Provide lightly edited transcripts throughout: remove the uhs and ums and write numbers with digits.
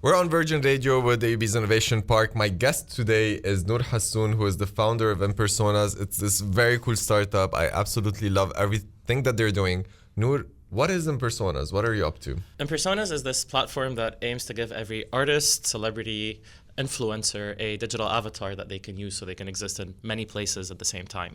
We're on Virgin Radio with AUB's Innovation Park. My guest today is Nour Hassoun, who is the founder of Impersonas. It's this very cool startup. I absolutely love everything that they're doing. Nour, what is Impersonas? What are you up to? Impersonas is this platform that aims to give every artist, celebrity, influencer a digital avatar that they can use so they can exist in many places at the same time.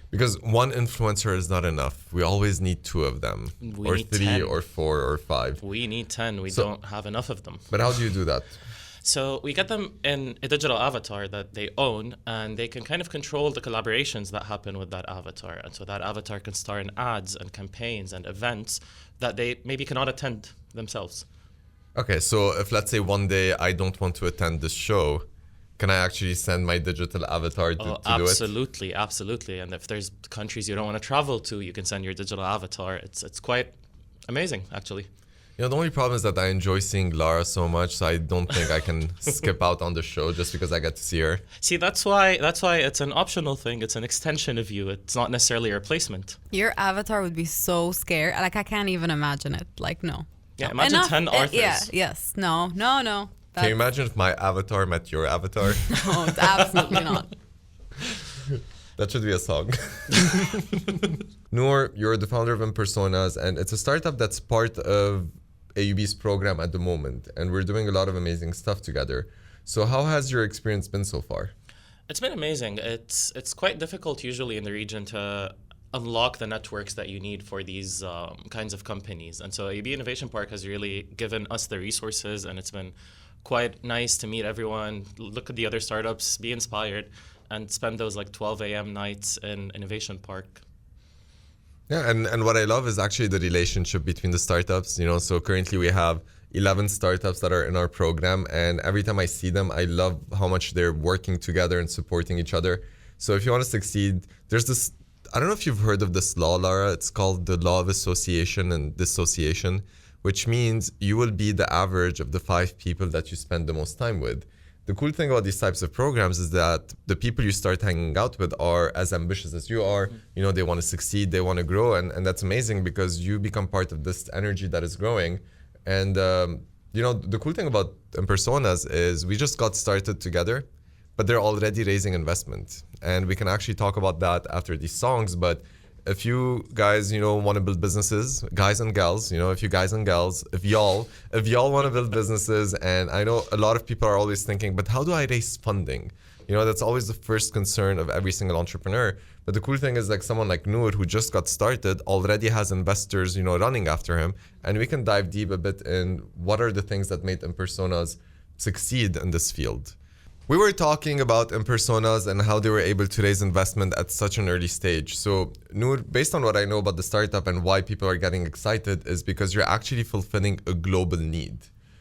Because one influencer is not enough. We always need two of them. Or three 10. or 4 or 5. We need 10. We don't have enough of them. But how do you do that? So we get them in a digital avatar that they own, and they can kind of control the collaborations that happen with that avatar. And so that avatar can star in ads and campaigns and events that they maybe cannot attend themselves. Okay, so if let's say one day I don't want to attend this show, can I actually send my digital avatar to do it? Absolutely, absolutely. And if there's countries you don't want to travel to, you can send your digital avatar. It's quite amazing, actually. You know, the only problem is that I enjoy seeing Lara so much, so I don't think I can skip out on the show just because I get to see her. See, that's why it's an optional thing. It's an extension of you. It's not necessarily a replacement. Your avatar would be so scared. Like, I can't even imagine it. Like, no. Yeah, imagine 10 Arthurs. Yes. No. Can you imagine if my avatar met your avatar? No, it's absolutely not. That should be a song. Nour, you're the founder of Impersonas, and it's a startup that's part of AUB's program at the moment, and we're doing a lot of amazing stuff together. So how has your experience been so far? It's been amazing. It's quite difficult usually in the region to unlock the networks that you need for these kinds of companies. And so AUB Innovation Park has really given us the resources, and it's been quite nice to meet everyone, look at the other startups, be inspired, and spend those like 12 a.m. nights in Innovation Park. Yeah, and what I love is actually the relationship between the startups. You know, so currently we have 11 startups that are in our program, and every time I see them, I love how much they're working together and supporting each other. So if you want to succeed, there's this, I don't know if you've heard of this law, Lara. It's called the law of association and dissociation, which means you will be the average of the 5 people that you spend the most time with. The cool thing about these types of programs is that the people you start hanging out with are as ambitious as you are. You know, they want to succeed, they want to grow, and that's amazing because you become part of this energy that is growing. And, you know, the cool thing about Impersonas is we just got started together, but they're already raising investment. And we can actually talk about that after these songs, but if you guys, you know, want to build businesses, guys and gals, you know, if y'all want to build businesses, and I know a lot of people are always thinking, but how do I raise funding? You know, that's always the first concern of every single entrepreneur. But the cool thing is like someone like Nour, who just got started, already has investors, you know, running after him. And we can dive deep a bit in what are the things that made Impersonas succeed in this field. We were talking about Impersonas and how they were able to raise investment at such an early stage. So, Nour, based on what I know about the startup and why people are getting excited is because you're actually fulfilling a global need.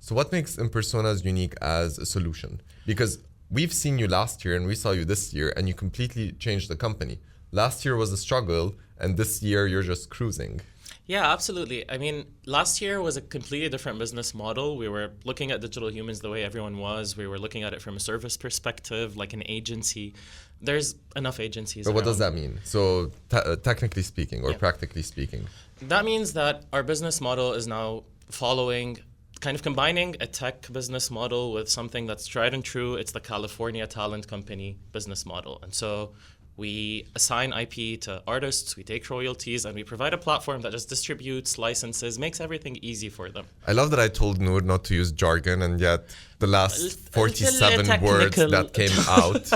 So what makes Impersonas unique as a solution? Because we've seen you last year and we saw you this year, and you completely changed the company. Last year was a struggle, and this year you're just cruising. Yeah, absolutely. I mean, last year was a completely different business model. We were looking at digital humans the way everyone was. We were looking at it from a service perspective, like an agency. There's enough agencies. But what does that mean? So technically speaking, or practically speaking? That means that our business model is now following, kind of combining a tech business model with something that's tried and true. It's the California talent company business model. And so we assign IP to artists, we take royalties, and we provide a platform that just distributes licenses, makes everything easy for them. I love that I told Nour not to use jargon, and yet the last 47 words that came out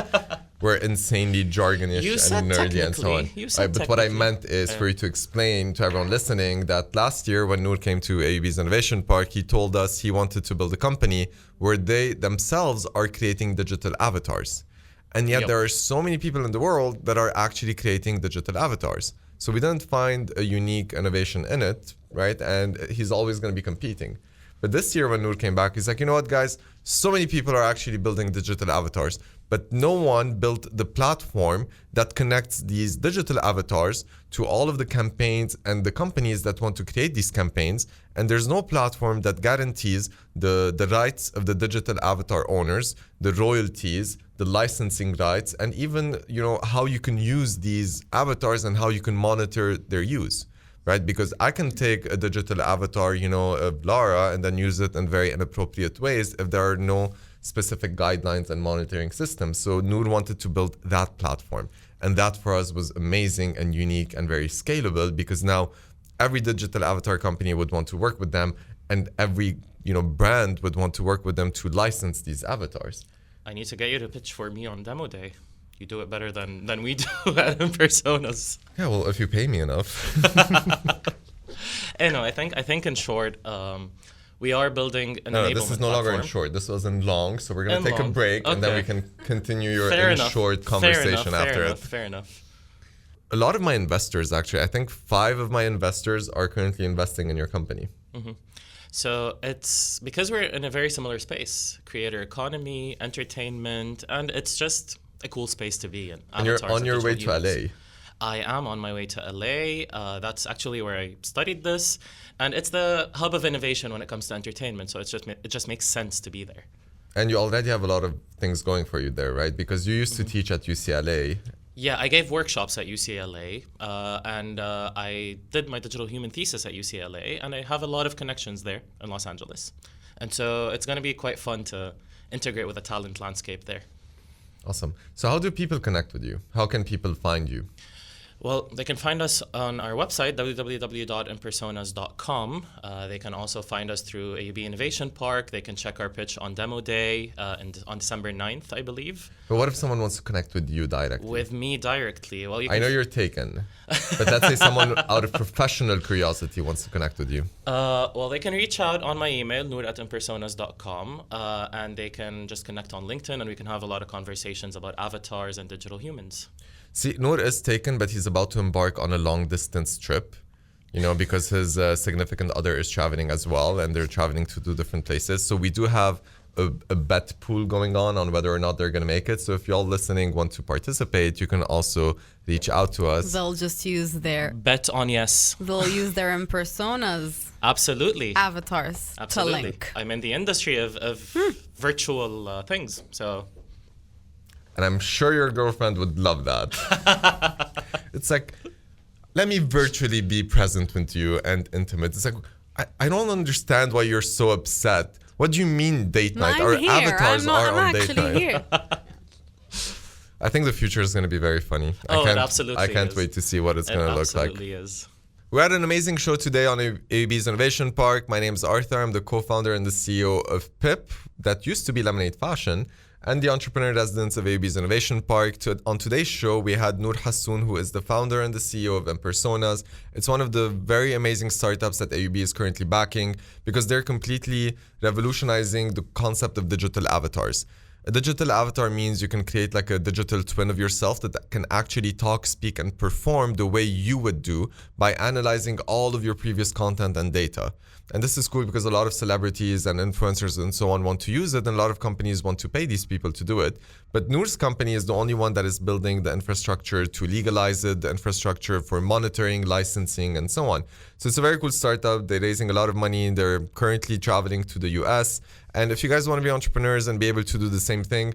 were insanely jargonish and nerdy and so on. But what I meant is for you to explain to everyone listening that last year when Nour came to AUB's Innovation Park, he told us he wanted to build a company where they themselves are creating digital avatars. And yet there are so many people in the world that are actually creating digital avatars. So we didn't find a unique innovation in it, right? And he's always going to be competing. But this year when Nour came back, he's like, you know what, guys? So many people are actually building digital avatars, but no one built the platform that connects these digital avatars to all of the campaigns and the companies that want to create these campaigns. And there's no platform that guarantees the rights of the digital avatar owners, the royalties, the licensing rights, and even, you know, how you can use these avatars and how you can monitor their use. right? Because I can take a digital avatar, of Lara and then use it in very inappropriate ways if there are no specific guidelines and monitoring systems. So Nour wanted to build that platform. And that for us was amazing and unique and very scalable, because now every digital avatar company would want to work with them, and every brand would want to work with them to license these avatars. I need to get you to pitch for me on demo day. You do it better than we do at Personas. Yeah, well, if you pay me enough. I think in short, we are building an enablement this is no longer in platform. short. This was in long, so we're going to take a long. break, and then Okay. we can continue your Fair in enough. short conversation after it. Fair enough. A lot of my investors, actually, I think 5 of my investors are currently investing in your company. So it's because we're in a very similar space, creator economy, entertainment, and it's just a cool space to be in. And you're Avatars on of your way digital to humans. LA. I am on my way to LA. That's actually where I studied this, and it's the hub of innovation when it comes to entertainment. So it just makes sense to be there. And you already have a lot of things going for you there, right? Because you used to teach at UCLA. Yeah, I gave workshops at UCLA, and I did my digital human thesis at UCLA, and I have a lot of connections there in Los Angeles. And so it's going to be quite fun to integrate with the talent landscape there. Awesome. So how do people connect with you? How can people find you? Well, they can find us on our website, www.impersonas.com. They can also find us through AUB Innovation Park. They can check our pitch on Demo Day on December 9th, I believe. But what if someone wants to connect with you directly? With me directly. Well, I know you're taken, but let's say someone out of professional curiosity wants to connect with you. Well, they can reach out on my email, nour@impersonas.com, and they can just connect on LinkedIn, and we can have a lot of conversations about avatars and digital humans. See, Nour is taken, but he's about to embark on a long-distance trip, because his significant other is traveling as well, and they're traveling to 2 different places. So we do have a bet pool going on whether or not they're going to make it. So if y'all listening want to participate, you can also reach out to us. They'll just use their Bet on yes. they'll use their impersonas Absolutely. avatars Absolutely. to link. I'm in the industry of virtual things, so... And I'm sure your girlfriend would love that. It's like, let me virtually be present with you and intimate. It's like, I don't understand why you're so upset. What do you mean date night? I'm Our here. avatars are I'm on date actually night. here. I think the future is going to be very funny. It absolutely I can't is. wait to see what it's going to look like. It absolutely is. We had an amazing show today on AUB's Innovation Park. My name is Arthur. I'm the co-founder and the CEO of PIP, that used to be Lemonade Fashion, and the entrepreneur residence of AUB's Innovation Park. On today's show, we had Nour Hassoun, who is the founder and the CEO of Impersonas. It's one of the very amazing startups that AUB is currently backing, because they're completely revolutionizing the concept of digital avatars. A digital avatar means you can create like a digital twin of yourself that can actually talk, speak, and perform the way you would do by analyzing all of your previous content and data. And this is cool because a lot of celebrities and influencers and so on want to use it, and a lot of companies want to pay these people to do it. But Nour's company is the only one that is building the infrastructure to legalize it, the infrastructure for monitoring, licensing, and so on. So it's a very cool startup. They're raising a lot of money. They're currently traveling to the US. And if you guys want to be entrepreneurs and be able to do the same thing,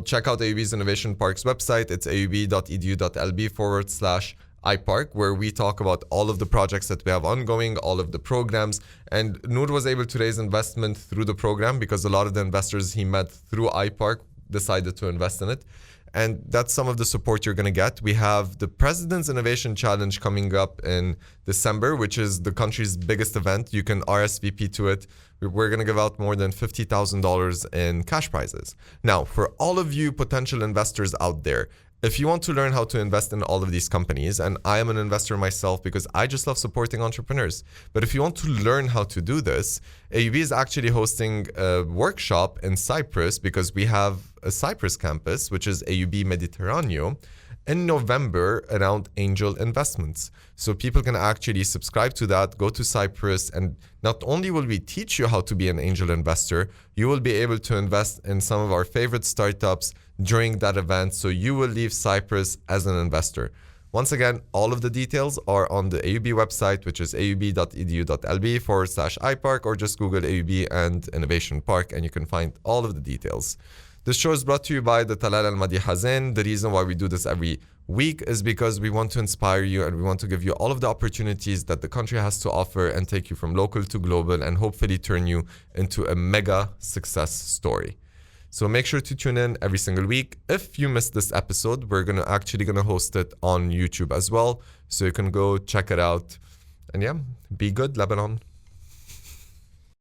check out AUB's Innovation Park's website. It's aub.edu.lb/iPark, where we talk about all of the projects that we have ongoing, all of the programs. And Nour was able to raise investment through the program because a lot of the investors he met through iPark decided to invest in it. And that's some of the support you're going to get. We have the President's Innovation Challenge coming up in December, which is the country's biggest event. You can RSVP to it. We're going to give out more than $50,000 in cash prizes. Now, for all of you potential investors out there, if you want to learn how to invest in all of these companies, and I am an investor myself because I just love supporting entrepreneurs, but if you want to learn how to do this, AUB is actually hosting a workshop in Cyprus, because we have a Cyprus campus, which is AUB Mediterraneo, in November around angel investments. So people can actually subscribe to that, go to Cyprus, and not only will we teach you how to be an angel investor, you will be able to invest in some of our favorite startups during that event. So you will leave Cyprus as an investor. Once again, all of the details are on the AUB website, which is aub.edu.lb/iPark, or just Google AUB and Innovation Park, and you can find all of the details. This show is brought to you by the Talal Al Madi Hazen. The reason why we do this every week is because we want to inspire you and we want to give you all of the opportunities that the country has to offer and take you from local to global and hopefully turn you into a mega success story. So make sure to tune in every single week. If you missed this episode, we're gonna host it on YouTube as well. So you can go check it out. And yeah, be good, Lebanon.